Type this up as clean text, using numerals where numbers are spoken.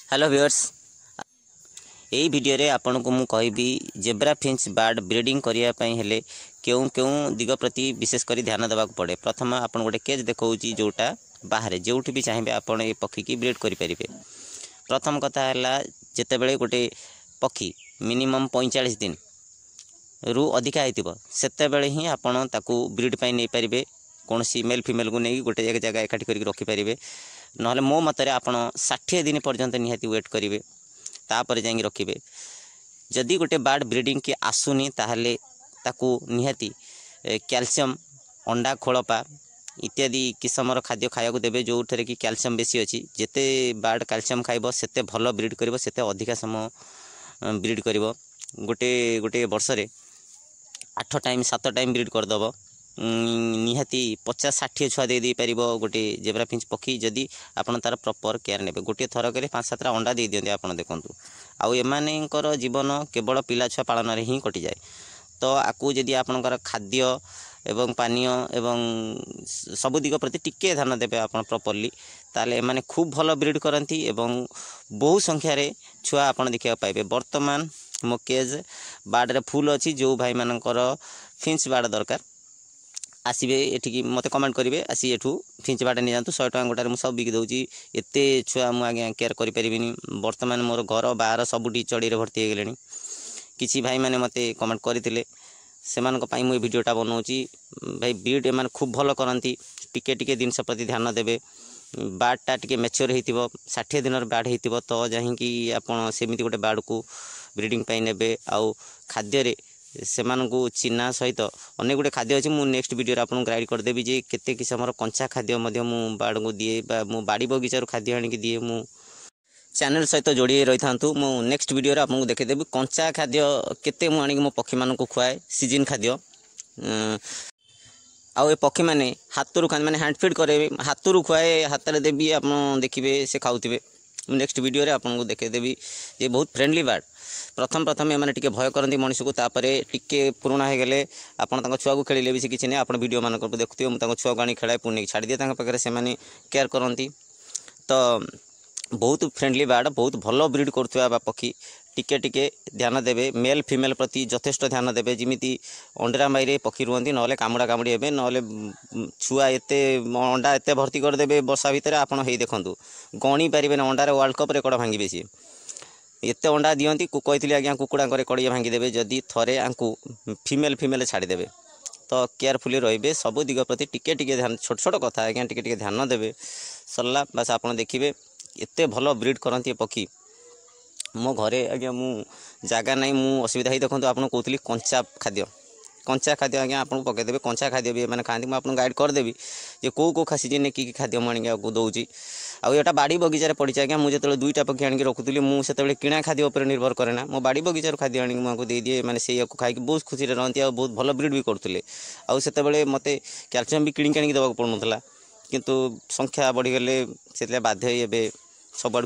Hello viewers, यही video रे आपन को मु कहबी जेब्रा फिंच बर्ड ब्रीडिंग करिया पई हेले केउ केउ दिग प्रति विशेष करी ध्यान देबाक पड़े। प्रथम आपन गोटे केज देखौची जोटा बाहर जोठी भी चाहिए आपन ए पक्षी की ब्रीड करि परिबे। प्रथम कथा है जेते बेले गोटे पक्षी मिनिमम 45 दिन रु अधिका होइतिबो सेते बेले ही आपन ताकू ब्रीड पई नै परिबे। कोनसी मेल फीमेल को नहीं गोटे एक जगह एकाठी करके रखि परिबे। नहले मो मतरे आपन 60 दिन पर्यंत निहाती वेट करिवे तापर जाई रखिबे। जदि गोटे बर्ड ब्रीडिंग की आसुनी ताहले ताकू निहाती कैल्शियम अंडा खोलपा इत्यादि किस्मर खाद्य खाया देवे जो थे कि कैल्शियम बेसी अच्छी। जिते बर्ड कैल्शियम खाइब सेते भल ब्रीड करिवो, सेते अधिका समय ब्रीड करिवो। गोटे गोटे वर्ष रे 8 टाइम 7 टाइम ब्रीड करदब। निहाती 50-60 छुआ दे पार गोटे जेब्रा फिंच पक्षी जदि आपन तार प्रॉपर केयर नेबे। गोटे थरक 5-7 अंडा दे दियंती आपन देखंतु। आउ एमानेकर जीवन केवल पिला छुआ पालन रे ही कटि जाए। तो आकु जदि आपनकर खाद्य एवं पानीय एवं सब दिग प्रति टिके ध्यान देबे आपन प्रॉपर्ली, ताले एमाने खूब भल ब्रीड करंती एवं बहु संख्या रे छुआ आपन देखिया पाइबे। वर्तमान मो केज बार्ड रे फुल अछि। जो भाई मानकर फिंच बार्ड दरकार आसबे एठिकी मते कमेंट करेंगे। आसी एठू फिंच बार्ड नहीं जातु 100 टका गोटार मुझे सब बिक दूची। एते छुआ मुझे आज्ञा केयर करें। बर्तमान मोर घर बाहर सबुठी चढ़ी भर्ती हो गले। किसी भाई मैंने मते कमेंट करते से मुझे वीडियोटा बनाऊँगी। भाई ब्रीड एम खूब भल करती। टिके टिके जिनस प्रति ध्यान देवे। बार्डटा टिके मैच्योर हो 60 दिन बार्ड हो तो जहाँकि आपड़ सेमती गोटे बार्ड को ब्रीडिंग ने आउ खाद्य सेमानकु चिन्ना सहित अनेक गुटे खाद्य अच्छी। मुझे नेक्स्ट वीडियो आपको गाइड करदेवी जे केते किसमर कंचा खाद्य मु बार्ड को दिए बा मु बाड़ी बगीचार खाद्य आनिक दिए। मु चैनल सहित जोड़ी रही था। मु नेक्स्ट वीडियो आपको देखदेवी कंचा खाद्य केते मु आनिक मो पक्षी मानक खुआए सीजन खाद्य। आउ ए पक्षी मैंने हाथरू खाते मैंने हैंड फीड करे हाथरू खुआए हाथ देवी आप देखिए से खाऊे। नेक्स्ट वीडियो आपको देखदेवी ये बहुत फ्रेंडली बर्ड। प्रथम एम टे भय करती मनीष को तापर टिके पुराणा हो गले आपड़ छुआ को खेलिले भी किसी नहीं। आप वीडियो मान देखुए मुझे छुआ को आनी खेलाए पुणी छाड़ दिए पाखे से केयर करती। तो बहुत फ्रेंडली बर्ड बहुत भल ब्रीड करुवा पक्षी टिके टिके ध्यान देवे। मेल फीमेल प्रति यथेष्ट ध्यान देवे। जमीती अंडा माइरे पक्षी रुहती ना कामुड़ा कामुड़ी हे ना छुआ एते अंडा एते भर्ती करदे वर्षा भितर आपड़ हे देखूँ गणी पारे अंडार वर्ल्ड कप रेकर्ड भांगे सी एते अंडा दियंती कही आज्ञा कुकुड़ा कड़े भांगीदेवे जदि थरे आंकु फीमेल फीमेल छाड़देवे। तो केयरफुली रे सब दिग प्रति टिके टिके ध्यान छोट छोट कथा आज्ञा टिके टिके ध्यान देवे सरला बस आप देखिए एते भल ब्रीड करती पक्षी। मो घरे आज्ञा मु जगह ना मु असुविधा ही देखो आपको कहती कंचा खाद्य आज्ञा आपको पकईदेवे। कंचा खाद्य भी मैंने खाती मुझे गाइड करदेवी जे कौ खा सीजन कि खाद्य मुझे दूसरी। आउ एटा बाड़ी बगीचार पड़ी आज्ञा मुझे जो 2टा पक्षी आनिक रखुली मुझे किणा खाद्य उपर निर्भर करे ना। मो बाड़ी बगीचार खाद्य आनिक मुझे दे दिए मैंने से खाई बहुत खुशी रहती और बहुत भल ब्रीड भी करते। आउ से मत कैल्शियम भी किणी आनिक देवाक पड़ूला किंतु संख्या बढ़ीगले से बाध्य सब